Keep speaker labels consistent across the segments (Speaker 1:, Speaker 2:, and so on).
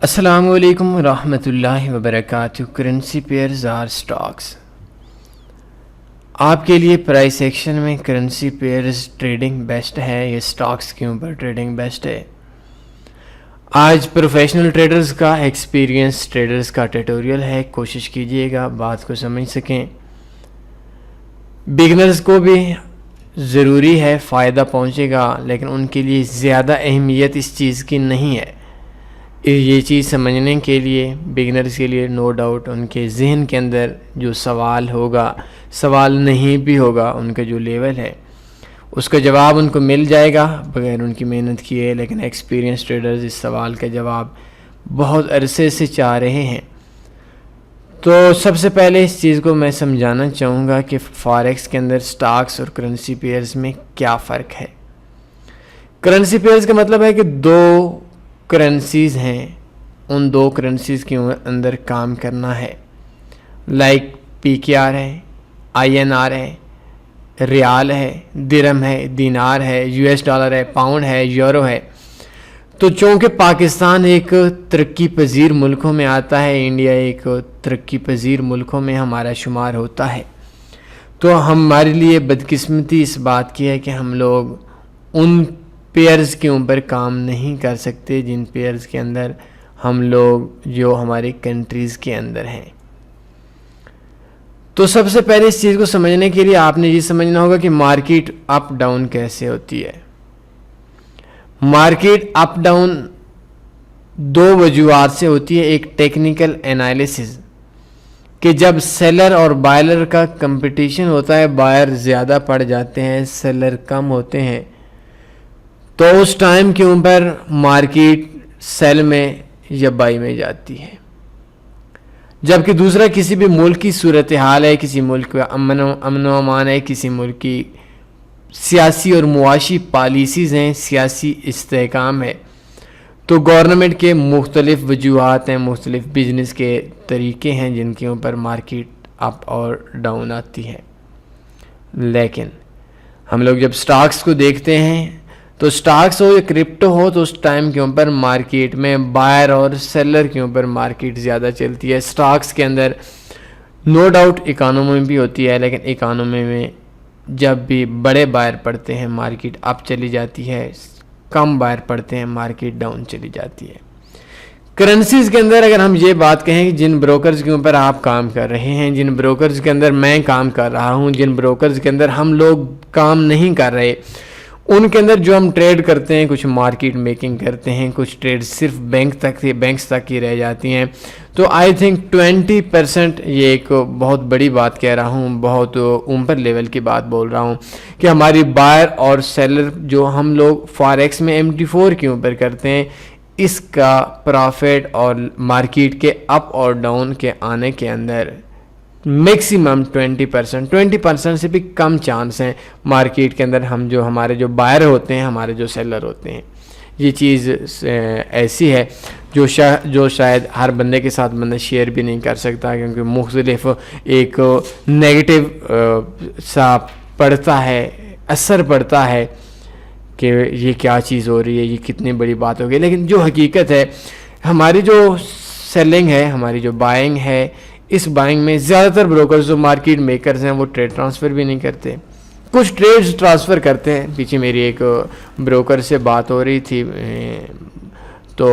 Speaker 1: السلام علیکم ورحمۃ اللہ وبرکاتہ۔ کرنسی پیئرز آر سٹاکس، آپ کے لیے پرائس ایکشن میں کرنسی پیئرز ٹریڈنگ بیسٹ ہے یا سٹاکس کے اوپر ٹریڈنگ بیسٹ ہے؟ آج پروفیشنل ٹریڈرز کا ایکسپیرینس ٹریڈرز کا ٹیٹوریل ہے، کوشش کیجئے گا بات کو سمجھ سکیں۔ بگنرز کو بھی ضروری ہے، فائدہ پہنچے گا، لیکن ان کے لیے زیادہ اہمیت اس چیز کی نہیں ہے۔ یہ چیز سمجھنے کے لیے بگنرز کے لیے نو ڈاؤٹ ان کے ذہن کے اندر جو سوال ہوگا، سوال نہیں بھی ہوگا، ان کا جو لیول ہے اس کا جواب ان کو مل جائے گا بغیر ان کی محنت کیے، لیکن ایکسپیرینس ٹریڈرز اس سوال کا جواب بہت عرصے سے چاہ رہے ہیں۔ تو سب سے پہلے اس چیز کو میں سمجھانا چاہوں گا کہ فاریکس کے اندر سٹاکس اور کرنسی پیئرز میں کیا فرق ہے۔ کرنسی پیئرز کا مطلب ہے کہ دو کرنسیز ہیں، ان دو کرنسیز کے اندر کام کرنا ہے، لائک پی کے آر ہے، آئی این آر ہے، ریال ہے، درہم ہے، دینار ہے، یو ایس ڈالر ہے، پاؤنڈ ہے، یورو ہے۔ تو چونکہ پاکستان ایک ترقی پذیر ملکوں میں آتا ہے، انڈیا ایک ترقی پذیر ملکوں میں ہمارا شمار ہوتا ہے، تو ہمارے لیے بدقسمتی اس بات کی ہے کہ ہم لوگ ان پیئرز کے اوپر کام نہیں کر سکتے جن پیئرز کے اندر ہم لوگ جو ہمارے کنٹریز کے اندر ہیں۔ تو سب سے پہلے اس چیز کو سمجھنے کے لیے آپ نے یہ سمجھنا ہوگا کہ مارکیٹ اپ ڈاؤن کیسے ہوتی ہے۔ مارکیٹ اپ ڈاؤن دو وجوہات سے ہوتی ہے، ایک ٹیکنیکل انالیسز کہ جب سیلر اور بائر کا کمپٹیشن ہوتا ہے، بائر زیادہ پڑ جاتے ہیں، سیلر کم ہوتے ہیں، تو اس ٹائم کے اوپر مارکیٹ سیل میں یا بائی میں جاتی ہے۔ جبکہ دوسرا کسی بھی ملک کی صورتحال ہے، کسی ملک کا امن و امان ہے، کسی ملک کی سیاسی اور معاشی پالیسیز ہیں، سیاسی استحکام ہے، تو گورنمنٹ کے مختلف وجوہات ہیں، مختلف بزنس کے طریقے ہیں جن کے اوپر مارکیٹ اپ اور ڈاؤن آتی ہے۔ لیکن ہم لوگ جب سٹاکس کو دیکھتے ہیں تو سٹاکس ہو یا کرپٹو ہو تو اس ٹائم کے اوپر مارکیٹ میں بائر اور سیلر کے اوپر مارکیٹ زیادہ چلتی ہے۔ سٹاکس کے اندر نو ڈاؤٹ اکانومی بھی ہوتی ہے، لیکن اکانومی میں جب بھی بڑے بائر پڑتے ہیں مارکیٹ اپ چلی جاتی ہے، کم بائر پڑتے ہیں مارکیٹ ڈاؤن چلی جاتی ہے۔ کرنسیز کے اندر اگر ہم یہ بات کہیں کہ جن بروکرز کے اوپر آپ کام کر رہے ہیں، جن بروکرز کے اندر میں کام کر رہا ہوں، جن بروکرز کے اندر ہم لوگ کام نہیں کر رہے، ان کے اندر جو ہم ٹریڈ کرتے ہیں، کچھ مارکیٹ میکنگ کرتے ہیں، کچھ ٹریڈ صرف بینکس تک ہی رہ جاتی ہیں، تو آئی تھنک 20% یہ ایک بہت بڑی بات کہہ رہا ہوں، بہت اوپر لیول کی بات بول رہا ہوں کہ ہماری بائر اور سیلر جو ہم لوگ فاریکس میں MT4 کے اوپر کرتے ہیں، اس کا پرافٹ اور مارکیٹ کے اپ اور ڈاؤن کے آنے کے اندر میکسیمم 20% سے بھی کم چانس ہیں مارکیٹ کے اندر ہمارے جو بائر ہوتے ہیں، ہمارے جو سیلر ہوتے ہیں۔ یہ چیز ایسی ہے جو شاید ہر بندے کے ساتھ بندہ شیئر بھی نہیں کر سکتا، کیونکہ مختلف ایک نیگیٹو سا پڑتا ہے، اثر پڑتا ہے کہ یہ کیا چیز ہو رہی ہے، یہ کتنی بڑی بات ہو گئی۔ لیکن جو حقیقت ہے، ہماری جو سیلنگ ہے، ہماری جو بائنگ ہے، اس بائنگ میں زیادہ تر بروکرز جو مارکیٹ میکرز ہیں وہ ٹریڈ ٹرانسفر بھی نہیں کرتے، کچھ ٹریڈز ٹرانسفر کرتے ہیں۔ پیچھے میری ایک بروکر سے بات ہو رہی تھی، تو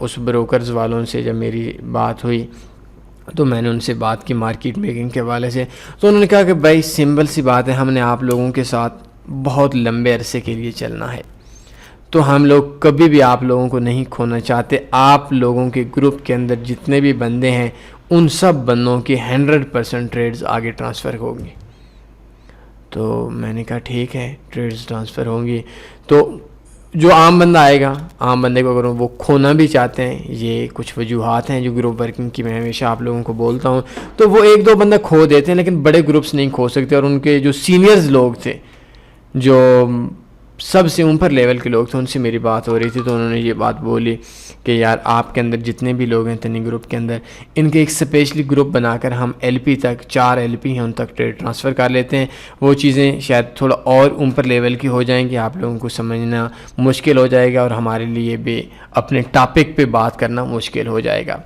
Speaker 1: اس بروکرز والوں سے جب میری بات ہوئی تو میں نے ان سے بات کی مارکیٹ میکنگ کے حوالے سے، تو انہوں نے کہا کہ بھائی سمپل سی بات ہے، ہم نے آپ لوگوں کے ساتھ بہت لمبے عرصے کے لیے چلنا ہے، تو ہم لوگ کبھی بھی آپ لوگوں کو نہیں کھونا چاہتے۔ آپ لوگوں کے گروپ کے اندر جتنے بھی بندے ہیں، ان سب بندوں کی 100% ٹریڈز آگے ٹرانسفر ہوں گی۔ تو میں نے کہا ٹھیک ہے، ٹریڈز ٹرانسفر ہوں گی، تو جو عام بندہ آئے گا، عام بندے کو اگر وہ کھونا بھی چاہتے ہیں، یہ کچھ وجوہات ہیں جو گروپ ورکنگ کی میں ہمیشہ آپ لوگوں کو بولتا ہوں، تو وہ ایک دو بندہ کھو دیتے ہیں، لیکن بڑے گروپس نہیں کھو سکتے۔ اور ان کے جو سینئرز لوگ تھے، جو سب سے اوپر لیول کے لوگ تھے، ان سے میری بات ہو رہی تھی، تو انہوں نے یہ بات بولی کہ یار آپ کے اندر جتنے بھی لوگ ہیں تنی گروپ کے اندر، ان کے ایک اسپیشلی گروپ بنا کر ہم ایل پی تک 4 LP ہیں ان تک ٹریڈ ٹرانسفر کر لیتے ہیں، وہ چیزیں شاید تھوڑا اور اوپر لیول کی ہو جائیں گی، آپ لوگوں کو سمجھنا مشکل ہو جائے گا اور ہمارے لیے بھی اپنے ٹاپک پہ بات کرنا مشکل ہو جائے گا۔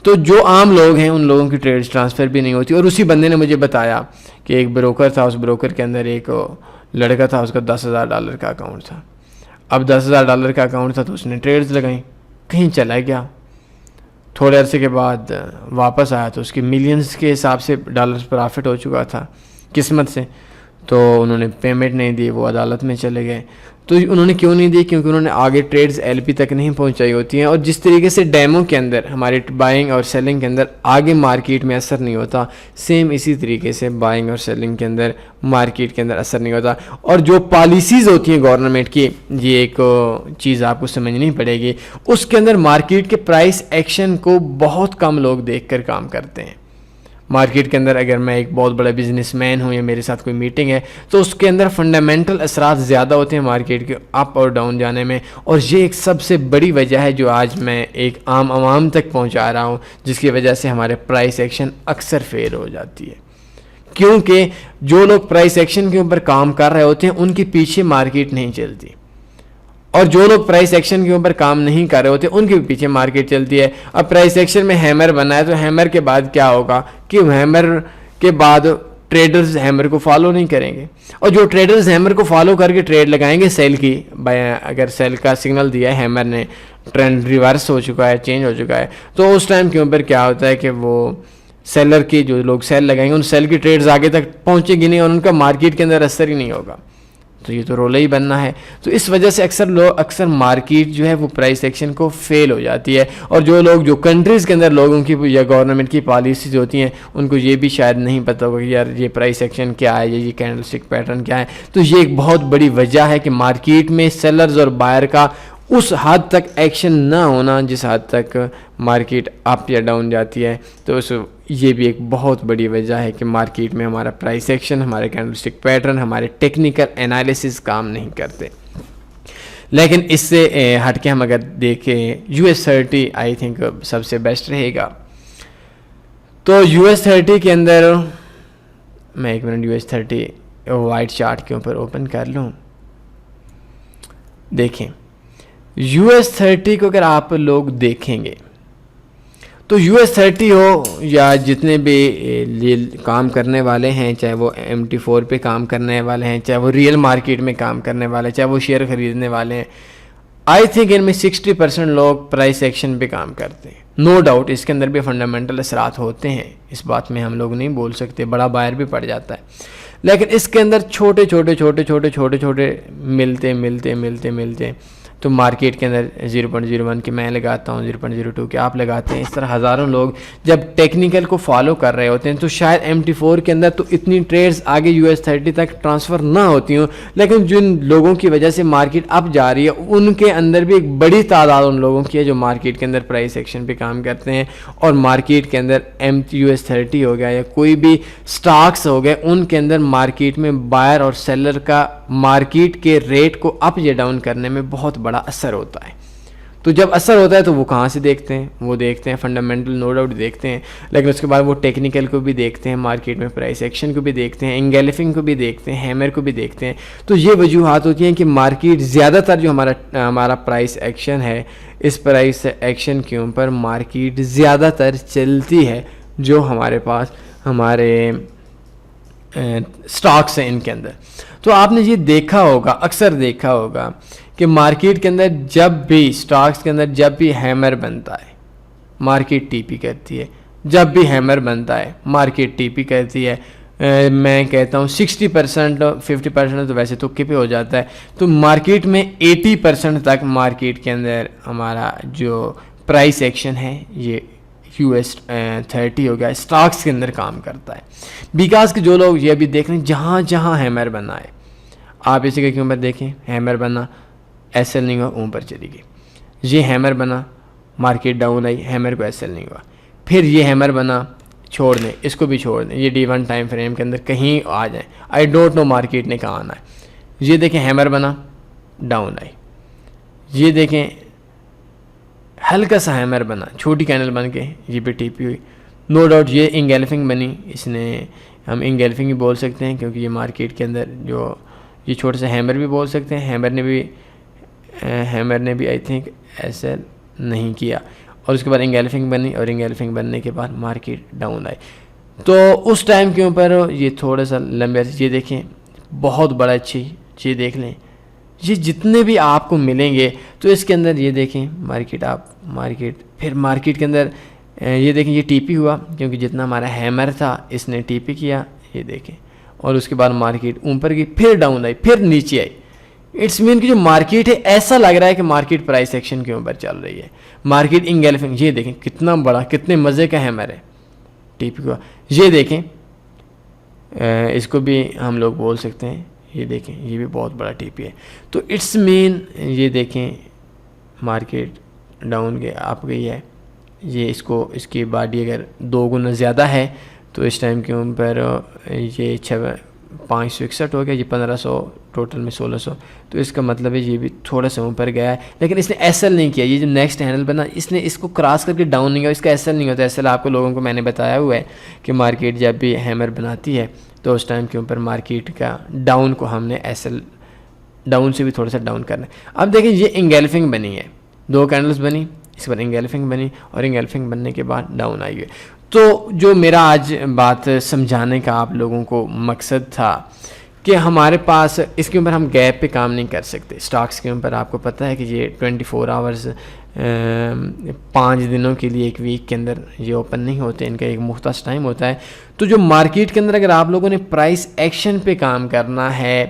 Speaker 1: تو جو عام لوگ ہیں ان لوگوں کی ٹریڈ ٹرانسفر بھی نہیں ہوتی۔ اور اسی بندے نے مجھے بتایا کہ ایک بروکر تھا، اس بروکر کے اندر ایک لڑکا تھا، اس کا $10,000 کا اکاؤنٹ تھا۔ اب $10,000 کا اکاؤنٹ تھا تو اس نے ٹریڈز لگائیں، کہیں چلا گیا، تھوڑے عرصے کے بعد واپس آیا تو اس کے ملینز کے حساب سے ڈالرز پرافٹ ہو چکا تھا قسمت سے، تو انہوں نے پیمنٹ نہیں دی، وہ عدالت میں چلے گئے۔ تو انہوں نے کیوں نہیں دی؟ کیونکہ انہوں نے آگے ٹریڈز LP تک نہیں پہنچائی ہوتی ہیں، اور جس طریقے سے ڈیمو کے اندر ہمارے بائنگ اور سیلنگ کے اندر آگے مارکیٹ میں اثر نہیں ہوتا، سیم اسی طریقے سے بائنگ اور سیلنگ کے اندر مارکیٹ کے اندر اثر نہیں ہوتا۔ اور جو پالیسیز ہوتی ہیں گورنمنٹ کی، یہ ایک چیز آپ کو سمجھنی پڑے گی، اس کے اندر مارکیٹ کے پرائس ایکشن کو بہت کم لوگ دیکھ کر کام کرتے ہیں۔ مارکیٹ کے اندر اگر میں ایک بہت بڑا بزنس مین ہوں یا میرے ساتھ کوئی میٹنگ ہے تو اس کے اندر فنڈامنٹل اثرات زیادہ ہوتے ہیں مارکیٹ کے اپ اور ڈاؤن جانے میں، اور یہ ایک سب سے بڑی وجہ ہے جو آج میں ایک عام عوام تک پہنچا رہا ہوں، جس کی وجہ سے ہمارے پرائس ایکشن اکثر فیل ہو جاتی ہے، کیونکہ جو لوگ پرائس ایکشن کے اوپر کام کر رہے ہوتے ہیں ان کے پیچھے مارکیٹ نہیں چلتی، اور جو لوگ پرائس ایکشن کے اوپر کام نہیں کر رہے ہوتے ان کے پیچھے مارکیٹ چلتی ہے۔ اب پرائس ایکشن میں ہیمر بنا ہے تو ہیمر کے بعد کیا ہوگا کہ ہیمر کے بعد ٹریڈرز ہیمر کو فالو نہیں کریں گے، اور جو ٹریڈرز ہیمر کو فالو کر کے ٹریڈ لگائیں گے سیل کی، اگر سیل کا سگنل دیا ہے ہیمر نے، ٹرینڈ ریورس ہو چکا ہے، چینج ہو چکا ہے، تو اس ٹائم کے اوپر کیا ہوتا ہے کہ وہ سیلر کی جو لوگ سیل لگائیں گے ان سیل کی ٹریڈز آگے تک پہنچے گی نہیں اور ان کا مارکیٹ کے اندر اثر ہی نہیں ہوگا، تو یہ تو رولہ ہی بننا ہے۔ تو اس وجہ سے اکثر مارکیٹ جو ہے وہ پرائس ایکشن کو فیل ہو جاتی ہے، اور جو کنٹریز کے اندر لوگوں کی یا گورنمنٹ کی پالیسیز ہوتی ہیں ان کو یہ بھی شاید نہیں پتہ ہوگا کہ یار یہ پرائس ایکشن کیا ہے، یہ کینڈل اسٹک پیٹرن کیا ہے۔ تو یہ ایک بہت بڑی وجہ ہے کہ مارکیٹ میں سیلرز اور بائر کا اس حد تک ایکشن نہ ہونا جس حد تک مارکیٹ اپ یا ڈاؤن جاتی ہے، تو یہ بھی ایک بہت بڑی وجہ ہے کہ مارکیٹ میں ہمارا پرائس ایکشن، ہمارے کینڈل اسٹک پیٹرن، ہمارے ٹیکنیکل انالیسز کام نہیں کرتے۔ لیکن اس سے ہٹ کے ہم اگر دیکھیں US30 آئی تھنک سب سے بیسٹ رہے گا۔ تو US30 کے اندر میں ایک منٹ US30 وائٹ چارٹ کے اوپر اوپن کر لوں، دیکھیں US30 کو اگر آپ لوگ دیکھیں گے تو US30 ہو یا جتنے بھی کام کرنے والے ہیں، چاہے وہ MT4 پہ کام کرنے والے ہیں، چاہے وہ ریئل مارکیٹ میں کام کرنے والے ہیں، چاہے وہ شیئر خریدنے والے ہیں، آئی تھنک ان میں 60% لوگ پرائس ایکشن پہ کام کرتے ہیں۔ نو ڈاؤٹ اس کے اندر بھی فنڈامنٹل اثرات ہوتے ہیں، اس بات میں ہم لوگ نہیں بول سکتے، بڑا بائر بھی پڑ جاتا ہے، لیکن اس کے اندر چھوٹے ملتے تو مارکیٹ کے اندر 0.01 کے میں لگاتا ہوں، 0.02 کے آپ لگاتے ہیں، اس طرح ہزاروں لوگ جب ٹیکنیکل کو فالو کر رہے ہوتے ہیں تو شاید MT4 کے اندر تو اتنی ٹریڈز آگے US30 تک ٹرانسفر نہ ہوتی ہوں، لیکن جن لوگوں کی وجہ سے مارکیٹ اپ جا رہی ہے ان کے اندر بھی ایک بڑی تعداد ان لوگوں کی ہے جو مارکیٹ کے اندر پرائس ایکشن پہ کام کرتے ہیں، اور مارکیٹ کے اندر US30 ہو گیا یا کوئی بھی سٹاکس ہو گئے ان کے اندر مارکیٹ میں بائر اور سیلر کا مارکیٹ کے ریٹ کو اپ یا ڈاؤن کرنے میں بہت بڑا اثر ہوتا ہے۔ تو جب اثر ہوتا ہے تو وہ کہاں سے دیکھتے ہیں؟ وہ دیکھتے ہیں فنڈامنٹل نو ڈاؤٹ دیکھتے ہیں، لیکن اس کے بعد وہ ٹیکنیکل کو بھی دیکھتے ہیں، مارکیٹ میں پرائس ایکشن کو بھی دیکھتے ہیں، انگیلفنگ کو بھی دیکھتے ہیں، ہیمر کو بھی دیکھتے ہیں۔ تو یہ وجوہات ہوتی ہیں کہ مارکیٹ زیادہ تر جو ہمارا پرائس ایکشن ہے، اس پرائس ایکشن کے اوپر مارکیٹ زیادہ تر چلتی ہے جو ہمارے پاس ہمارے سٹاکس ہیں ان کے اندر۔ تو آپ نے یہ دیکھا ہوگا، اکثر دیکھا ہوگا کہ مارکیٹ کے اندر جب بھی سٹاکس کے اندر جب بھی ہیمر بنتا ہے مارکیٹ ٹی پی کرتی ہے، جب بھی ہیمر بنتا ہے مارکیٹ ٹی پی کرتی ہے۔ میں کہتا ہوں 60% 50% تو ویسے تکے پہ ہو جاتا ہے، تو مارکیٹ میں 80% تک مارکیٹ کے اندر ہمارا جو پرائس ایکشن ہے یہ US30 ہو گیا سٹاکس کے اندر کام کرتا ہے، بیکاز کہ جو لوگ یہ بھی دیکھ رہے ہیں جہاں جہاں ہیمر بنا ہے، آپ اسی کے اوپر دیکھیں، ہیمر بنا ایس ایل نہیں ہوا، اوپر چلی گئی، یہ ہیمر بنا مارکیٹ ڈاؤن آئی، ہیمر کو ایس ایل نہیں ہوا، پھر یہ ہیمر بنا چھوڑ دیں، اس کو بھی چھوڑ دیں، یہ D1 ٹائم فریم کے اندر کہیں آ جائیں، آئی ڈونٹ نو مارکیٹ نے کہاں آنا ہے، یہ دیکھیں ہیمر بنا ڈاؤن آئی. یہ دیکھیں ہلکا سا ہیمر بنا, چھوٹی کینڈل بن کے یہ بھی ٹی پی ہوئی. نو ڈاؤٹ یہ انگیلفنگ بنی, اس نے ہم انگیلفنگ بھی بول سکتے ہیں کیونکہ یہ مارکیٹ کے اندر جو یہ چھوٹا سا ہیمر بھی بول سکتے ہیں. ہیمر نے بھی آئی تھنک ایسا نہیں کیا, اور اس کے بعد انگیلفنگ بنی, اور انگیلفنگ بننے کے بعد مارکیٹ ڈاؤن آئی. تو اس ٹائم کے اوپر یہ تھوڑا سا لمبے, یہ دیکھیں بہت بڑا اچھی یہ دیکھ لیں, یہ جتنے بھی آپ کو ملیں گے تو اس کے اندر یہ دیکھیں پھر مارکیٹ کے اندر یہ دیکھیں یہ ٹی پی ہوا کیونکہ جتنا ہمارا ہیمر تھا اس نے ٹی پی کیا, یہ دیکھیں, اور اس کے بعد مارکیٹ اوپر گئی, پھر ڈاؤن آئی, پھر نیچے آئی. اٹس مین کہ جو مارکیٹ ہے ایسا لگ رہا ہے کہ مارکیٹ پرائس ایکشن کے اوپر چل رہی ہے. مارکیٹ انگیلفنگ, یہ دیکھیں کتنا بڑا, کتنے مزے کا ہیمر ہے ٹی پی کا. یہ دیکھیں اس کو بھی ہم لوگ بول سکتے ہیں, یہ دیکھیں یہ بھی بہت بڑا ٹی پی ہے. تو اٹس مین یہ دیکھیں مارکیٹ ڈاؤن آپ گئی ہے. یہ اس کی باڈی اگر 2 گنا زیادہ ہے تو اس ٹائم کے اوپر یہ 561 ہو گیا, یہ 1500, ٹوٹل میں 1600. تو اس کا مطلب ہے یہ بھی تھوڑا سا اوپر گیا ہے, لیکن اس نے ایسل نہیں کیا. یہ جو نیکسٹ ہینڈل بنا اس نے اس کو کراس کر کے ڈاؤن نہیں کیا, اس کا ایسل نہیں ہوتا. ایسل آپ کو لوگوں کو میں نے بتایا ہوا ہے کہ مارکیٹ جب بھی ہیمر بناتی ہے تو اس ٹائم کے اوپر مارکیٹ کا ڈاؤن کو ہم نے ایسل ڈاؤن سے بھی تھوڑا سا ڈاؤن کرنا ہے. اب دیکھیں یہ انگیلفنگ بنی ہے, 2 کینڈلز بنی, اس کے بعد انگیلفنگ بنی, اور انگیلفنگ بننے کے بعد ڈاؤن آئی ہے. تو جو میرا آج بات سمجھانے کا آپ لوگوں کو مقصد تھا کہ ہمارے پاس اس کے اوپر ہم گیپ پہ کام نہیں کر سکتے. سٹاکس کے اوپر آپ کو پتہ ہے کہ یہ 24 آورز 5 دنوں کے لیے ایک ویک کے اندر یہ اوپن نہیں ہوتے, ان کا ایک مختص ٹائم ہوتا ہے. تو جو مارکیٹ کے اندر اگر آپ لوگوں نے پرائس ایکشن پہ کام کرنا ہے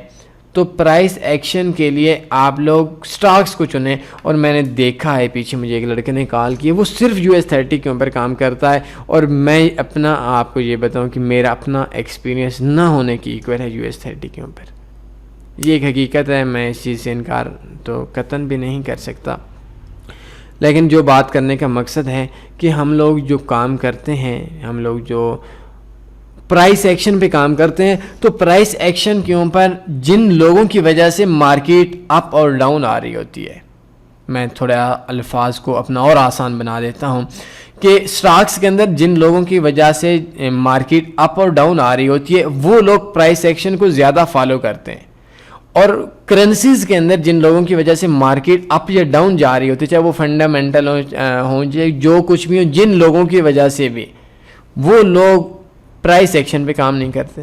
Speaker 1: تو پرائس ایکشن کے لیے آپ لوگ سٹاکس کو چنیں. اور میں نے دیکھا ہے پیچھے مجھے ایک لڑکے نے کال کی, وہ صرف US30 کے اوپر کام کرتا ہے, اور میں اپنا آپ کو یہ بتاؤں کہ میرا اپنا ایکسپیرینس نہ ہونے کی ایکول ہے US30 کے اوپر. یہ ایک حقیقت ہے, میں اس چیز سے انکار تو قطعاً بھی نہیں کر سکتا. لیکن جو بات کرنے کا مقصد ہے کہ ہم لوگ جو کام کرتے ہیں, ہم لوگ جو پرائس ایکشن پہ کام کرتے ہیں, تو پرائس ایکشن کے اوپر جن لوگوں کی وجہ سے مارکیٹ اپ اور ڈاؤن آ رہی ہوتی ہے, میں تھوڑا الفاظ کو اپنا اور آسان بنا دیتا ہوں کہ سٹاکس کے اندر جن لوگوں کی وجہ سے مارکیٹ اپ اور ڈاؤن آ رہی ہوتی ہے وہ لوگ پرائس ایکشن کو زیادہ فالو کرتے ہیں. اور کرنسیز کے اندر جن لوگوں کی وجہ سے مارکیٹ اپ یا ڈاؤن جا رہی ہوتی ہے, چاہے وہ فنڈامنٹل ہوں چاہے جو کچھ بھی ہو, جن لوگوں کی وجہ سے بھی وہ لوگ پرائس ایکشن پہ کام نہیں کرتے.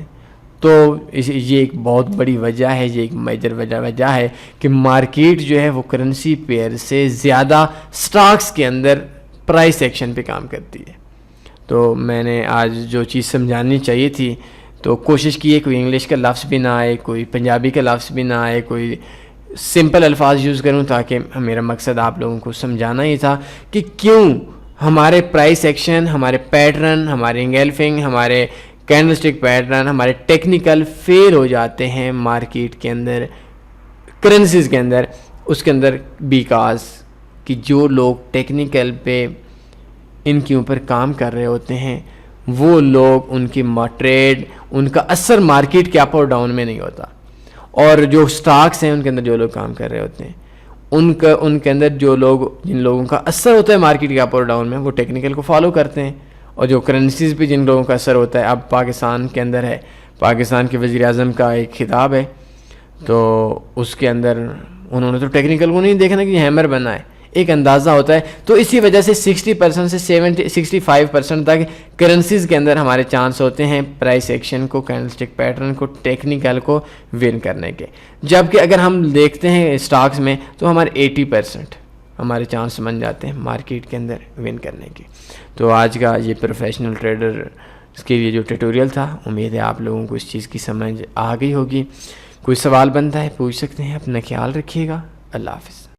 Speaker 1: تو یہ ایک بہت بڑی وجہ ہے, یہ ایک میجر وجہ ہے کہ مارکیٹ جو ہے وہ کرنسی پیئر سے زیادہ سٹاکس کے اندر پرائس ایکشن پہ کام کرتی ہے. تو میں نے آج جو چیز سمجھانی چاہیے تھی تو کوشش کی ہے کوئی انگلش کا لفظ بھی نہ آئے, کوئی پنجابی کا لفظ بھی نہ آئے, کوئی سمپل الفاظ یوز کروں, تاکہ میرا مقصد آپ لوگوں کو سمجھانا ہی تھا کہ کیوں ہمارے پرائس ایکشن, ہمارے پیٹرن, ہمارے انگیلفنگ, ہمارے کینڈل سٹک پیٹرن, ہمارے ٹیکنیکل فیل ہو جاتے ہیں مارکیٹ کے اندر, کرنسیز کے اندر. اس کے اندر بیکاز کہ جو لوگ ٹیکنیکل پہ ان کے اوپر کام کر رہے ہوتے ہیں وہ لوگ ان کی ٹریڈ, ان کا اثر مارکیٹ کے اپ اور ڈاؤن میں نہیں ہوتا. اور جو سٹاکس ہیں ان کے اندر جو لوگ کام کر رہے ہوتے ہیں ان کے اندر جن لوگوں کا اثر ہوتا ہے مارکیٹ کے اپ اور ڈاؤن میں وہ ٹیکنیکل کو فالو کرتے ہیں. اور جو کرنسیز پہ جن لوگوں کا اثر ہوتا ہے, اب پاکستان کے اندر ہے, پاکستان کے وزیر اعظم کا ایک خطاب ہے, تو اس کے اندر انہوں نے تو ٹیکنیکل کو نہیں دیکھنا کہ ہیمر بنا ہے, ایک اندازہ ہوتا ہے. تو اسی وجہ سے 60% سے 65% تک کرنسیز کے اندر ہمارے چانس ہوتے ہیں پرائس ایکشن کو, کینڈل سٹک پیٹرن کو, ٹیکنیکل کو ون کرنے کے. جبکہ اگر ہم دیکھتے ہیں سٹاکس میں تو ہمارے 80% ہمارے چانس بن جاتے ہیں مارکیٹ کے اندر ون کرنے کے. تو آج کا یہ پروفیشنل ٹریڈر اس کے لیے جو ٹیٹوریل تھا, امید ہے آپ لوگوں کو اس چیز کی سمجھ آ گئی ہوگی. کوئی سوال بنتا ہے پوچھ سکتے ہیں. اپنا خیال رکھیے گا. اللہ حافظ.